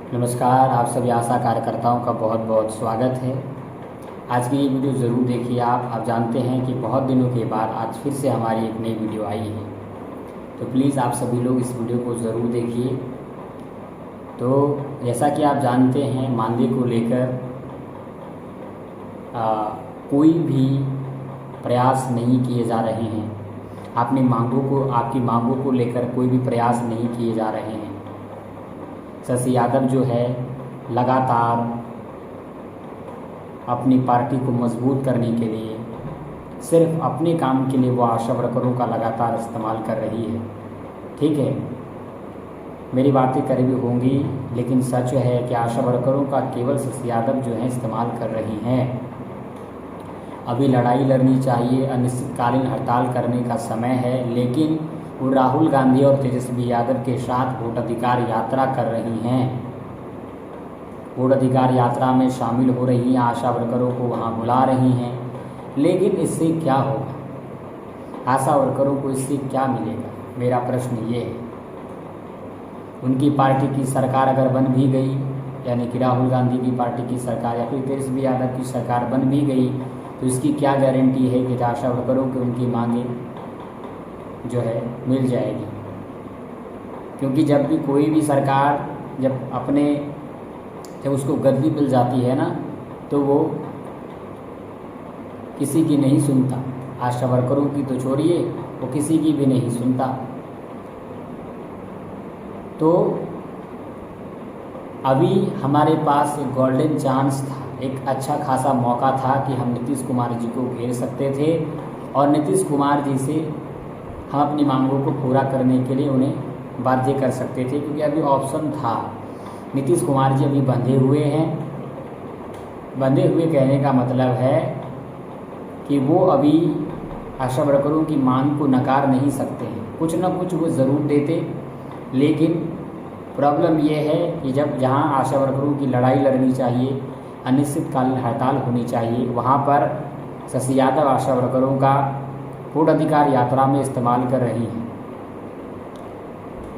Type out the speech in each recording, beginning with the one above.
नमस्कार, आप सभी आशा कार्यकर्ताओं का बहुत बहुत स्वागत है। आज की ये वीडियो ज़रूर देखिए। आप जानते हैं कि बहुत दिनों के बाद आज फिर से हमारी एक नई वीडियो आई है, तो प्लीज़ आप सभी लोग इस वीडियो को ज़रूर देखिए। तो जैसा कि आप जानते हैं, मानदेय को लेकर कोई भी प्रयास नहीं किए जा रहे हैं। आपकी मांगों को लेकर कोई भी प्रयास नहीं किए जा रहे हैं। शशि यादव जो है लगातार अपनी पार्टी को मजबूत करने के लिए सिर्फ अपने काम के लिए वो आशा वर्करों का लगातार इस्तेमाल कर रही है। ठीक है, मेरी बातें करीबी होंगी, लेकिन सच है कि आशा वर्करों का केवल शशि यादव जो है इस्तेमाल कर रही हैं। अभी लड़ाई लड़नी चाहिए, अनिश्चितकालीन हड़ताल करने का समय है, लेकिन वो राहुल गांधी और तेजस्वी यादव के साथ वोट अधिकार यात्रा कर रही हैं। वोट अधिकार यात्रा में शामिल हो रही हैं, आशा वर्करों को वहां बुला रही हैं। लेकिन इससे क्या होगा? आशा वर्करों को इससे क्या मिलेगा? मेरा प्रश्न ये है। उनकी पार्टी की सरकार अगर बन भी गई, यानी कि राहुल गांधी की पार्टी की सरकार या फिर तेजस्वी यादव की सरकार बन भी गई, तो इसकी क्या गारंटी है कि आशा वर्करों को उनकी मांगे जो है मिल जाएगी? क्योंकि जब भी कोई भी सरकार जब उसको गद्दी मिल जाती है ना, तो वो किसी की नहीं सुनता। आशा वर्करों की तो छोड़िए, वो किसी की भी नहीं सुनता। तो अभी हमारे पास एक गोल्डन चांस था, एक अच्छा खासा मौका था कि हम नीतीश कुमार जी को घेर सकते थे और नीतीश कुमार जी से हम अपनी मांगों को पूरा करने के लिए उन्हें बाध्य कर सकते थे, क्योंकि अभी ऑप्शन था। नीतीश कुमार जी अभी बंधे हुए हैं। बंधे हुए कहने का मतलब है कि वो अभी आशा वर्करों की मांग को नकार नहीं सकते हैं। कुछ ना कुछ वो ज़रूर देते, लेकिन प्रॉब्लम ये है कि जहाँ आशा वर्करों की लड़ाई लड़नी चाहिए, अनिश्चितकालीन हड़ताल होनी चाहिए, वहाँ पर शशि यादव आशा वर्करों का वोट अधिकार यात्रा में इस्तेमाल कर रही हैं।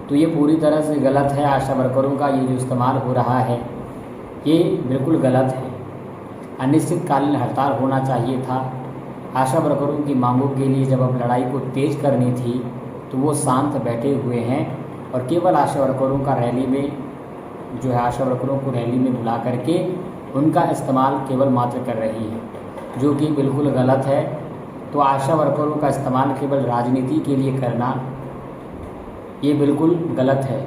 तो ये पूरी तरह से गलत है। आशा वर्करों का ये जो इस्तेमाल हो रहा है, ये बिल्कुल गलत है। अनिश्चितकालीन हड़ताल होना चाहिए था। आशा वर्करों की मांगों के लिए जब अब लड़ाई को तेज करनी थी, तो वो शांत बैठे हुए हैं और केवल आशा वर्करों का रैली में जो है आशा वर्करों को रैली में बुला करके उनका इस्तेमाल केवल मात्र कर रही है, जो कि बिल्कुल गलत है। तो आशा वर्करों का इस्तेमाल केवल राजनीति के लिए करना, ये बिल्कुल गलत है।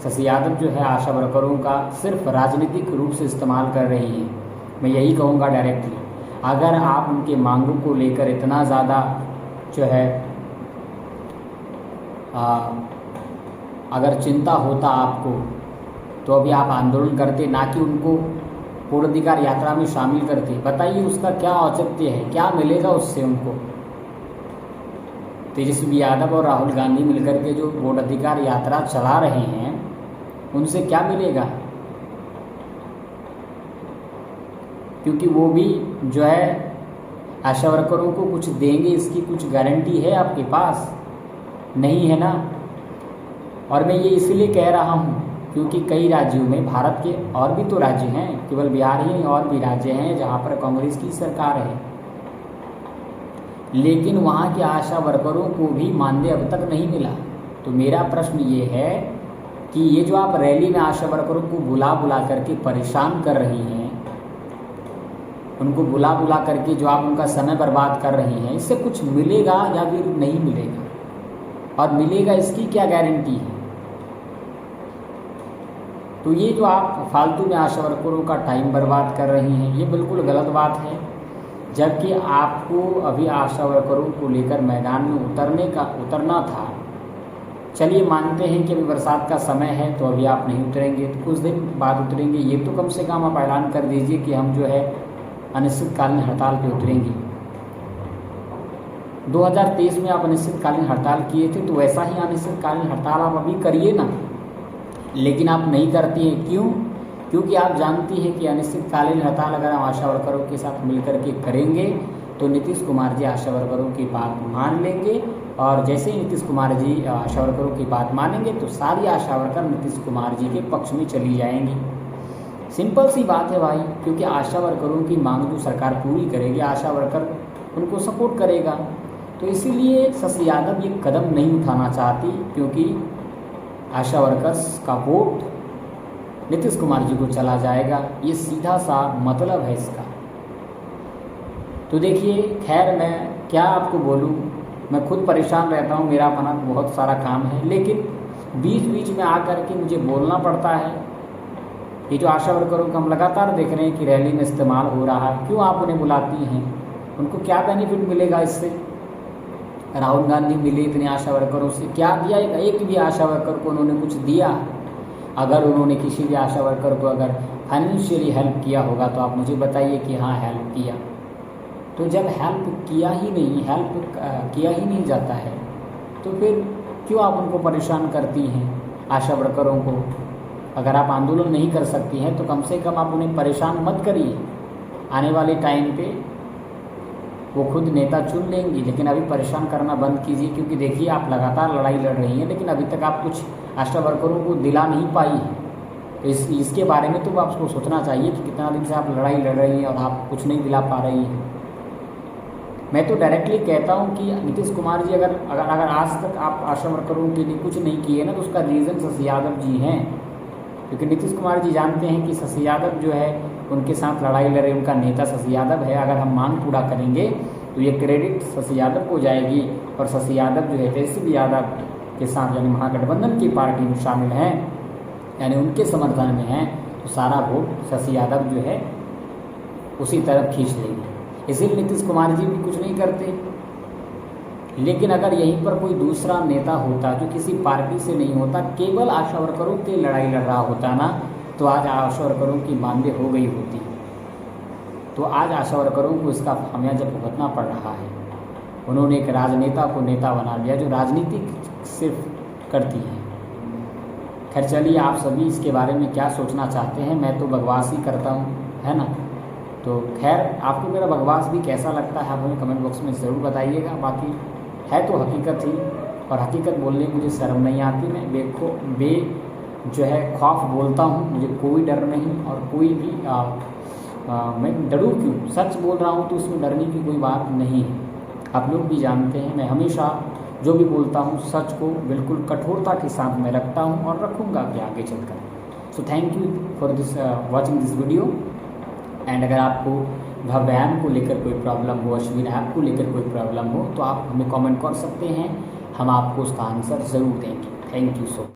शशि यादव जो है आशा वर्करों का सिर्फ राजनीतिक रूप से इस्तेमाल कर रही है। मैं यही कहूँगा डायरेक्टली, अगर आप उनके मांगों को लेकर इतना ज़्यादा जो है अगर चिंता होता आपको, तो अभी आप आंदोलन करते, ना कि उनको वोट अधिकार यात्रा में शामिल करते। बताइए उसका क्या औचित्य है, क्या मिलेगा उससे उनको? तेजस्वी यादव और राहुल गांधी मिलकर के जो वोट अधिकार यात्रा चला रहे हैं, उनसे क्या मिलेगा? क्योंकि वो भी जो है आशा वर्करों को कुछ देंगे, इसकी कुछ गारंटी है आपके पास? नहीं है ना। और मैं ये इसलिए कह रहा हूँ क्योंकि कई राज्यों में, भारत के और भी तो राज्य हैं, केवल बिहार ही नहीं, और भी राज्य हैं जहाँ पर कांग्रेस की सरकार है, लेकिन वहाँ के आशा वर्करों को भी मानदेय अब तक नहीं मिला। तो मेरा प्रश्न ये है कि ये जो आप रैली में आशा वर्करों को बुला बुला करके परेशान कर रही हैं, उनको बुला बुला करके जो आप उनका समय बर्बाद कर रही हैं, इससे कुछ मिलेगा या फिर नहीं मिलेगा? और मिलेगा इसकी क्या गारंटी है? तो ये जो आप फालतू में आशा वर्करों का टाइम बर्बाद कर रही हैं, ये बिल्कुल गलत बात है। जबकि आपको अभी आशा वर्करों को लेकर मैदान में उतरना था। चलिए मानते हैं कि अभी बरसात का समय है, तो अभी आप नहीं उतरेंगे, तो कुछ दिन बाद उतरेंगे। ये तो कम से कम आप ऐलान कर दीजिए कि हम जो है अनिश्चितकालीन हड़ताल पे उतरेंगे। 2023 में आप अनिश्चितकालीन हड़ताल किए थे, तो वैसा ही अनिश्चितकालीन हड़ताल आप अभी करिए ना। लेकिन आप नहीं करती हैं, क्यों? क्योंकि आप जानती हैं कि अनिश्चितकालीन हड़ताल अगर हम आशा वर्करों के साथ मिलकर के करेंगे, तो नीतीश कुमार जी आशा वर्करों की बात मान लेंगे और जैसे ही नीतीश कुमार जी आशा वर्करों की बात मानेंगे तो सारी आशा वर्कर नीतीश कुमार जी के पक्ष में चली जाएंगी। सिंपल सी बात है भाई, क्योंकि आशा वर्करों की मांग जो सरकार पूरी करेगी, आशा वर्कर उनको सपोर्ट करेगा। तो इसीलिए शशि यादव ये कदम नहीं उठाना चाहती, क्योंकि आशा वर्कर्स का वोट नीतीश कुमार जी को चला जाएगा। ये सीधा सा मतलब है इसका। तो देखिए, खैर मैं क्या आपको बोलूँ, मैं खुद परेशान रहता हूँ, मेरा अपना बहुत सारा काम है, लेकिन बीच बीच में आकर के मुझे बोलना पड़ता है। ये जो आशा वर्करों को हम लगातार देख रहे हैं कि रैली में इस्तेमाल हो रहा है, क्यों आप उन्हें बुलाती हैं? उनको क्या बेनिफिट मिलेगा इससे? राहुल गांधी मिले इतने आशा वर्करों से, क्या दिया? एक भी आशा वर्कर को उन्होंने कुछ दिया? अगर उन्होंने किसी भी आशा वर्कर को अगर फाइनेंशियली हेल्प किया होगा तो आप मुझे बताइए कि हाँ हेल्प किया। तो जब हेल्प किया ही नहीं जाता है, तो फिर क्यों आप उनको परेशान करती हैं आशा वर्करों को? अगर आप आंदोलन नहीं कर सकती हैं तो कम से कम आप उन्हें परेशान मत करिए। आने वाले टाइम पे वो खुद नेता चुन लेंगी, लेकिन अभी परेशान करना बंद कीजिए। क्योंकि देखिए, आप लगातार लड़ाई लड़ रही हैं, लेकिन अभी तक आप कुछ आशा वर्करों को दिला नहीं पाई हैं। तो इसके बारे में तो आपको सोचना चाहिए कि कितना दिन से आप लड़ाई लड़ रही हैं और आप कुछ नहीं दिला पा रही हैं। मैं तो डायरेक्टली कहता हूं कि नीतीश कुमार जी अगर आज तक आप आशा वर्करों के लिए कुछ नहीं किए ना, तो उसका रीज़न शशि यादव जी हैं। क्योंकि नीतीश कुमार जी जानते हैं कि शशि यादव जो है उनके साथ लड़ाई लड़ रहे, उनका नेता शशि यादव है। अगर हम मांग पूरा करेंगे तो ये क्रेडिट शशि यादव को जाएगी, और शशि यादव जो है तेजस्वी यादव के साथ यानी महागठबंधन की पार्टी में शामिल हैं, यानी उनके समर्थन में हैं, तो सारा वोट शशि यादव जो है उसी तरफ खींच लेंगे। इसीलिए नीतीश कुमार जी भी कुछ नहीं करते। लेकिन अगर यहीं पर कोई दूसरा नेता होता जो किसी पार्टी से नहीं होता, केवल आशा वर्करों की लड़ाई लड़ रहा होता ना, तो आज आशा वर्करों की मांगें हो गई होती। तो आज आशा वर्करों को इसका खामियाजा भुगतना पड़ रहा है। उन्होंने एक राजनेता को नेता बना लिया जो राजनीति सिर्फ करती है। खैर चलिए, आप सभी इसके बारे में क्या सोचना चाहते हैं? मैं तो बकवास ही करता हूँ, है ना। तो खैर, आपको मेरा बकवास भी कैसा लगता है आप हमें कमेंट बॉक्स में ज़रूर बताइएगा। बाकी है तो हकीकत ही, और हकीकत बोलने में मुझे शर्म नहीं आती। मैं जो है खौफ बोलता हूँ, मुझे कोई डर नहीं, और कोई भी मैं डरूँ क्यों? सच बोल रहा हूँ तो उसमें डरने की कोई बात नहीं है। आप लोग भी जानते हैं, मैं हमेशा जो भी बोलता हूँ सच को बिल्कुल कठोरता के साथ में रखता हूँ और रखूँगा भी आगे चलकर। So thank you for this watching this video. And अगर आपको भव्य ऐप को लेकर कोई प्रॉब्लम हो, अश्विन ऐप को लेकर कोई प्रॉब्लम हो, तो आप हमें कमेंट कर सकते हैं, हम आपको उसका आंसर ज़रूर देंगे। Thank you so much.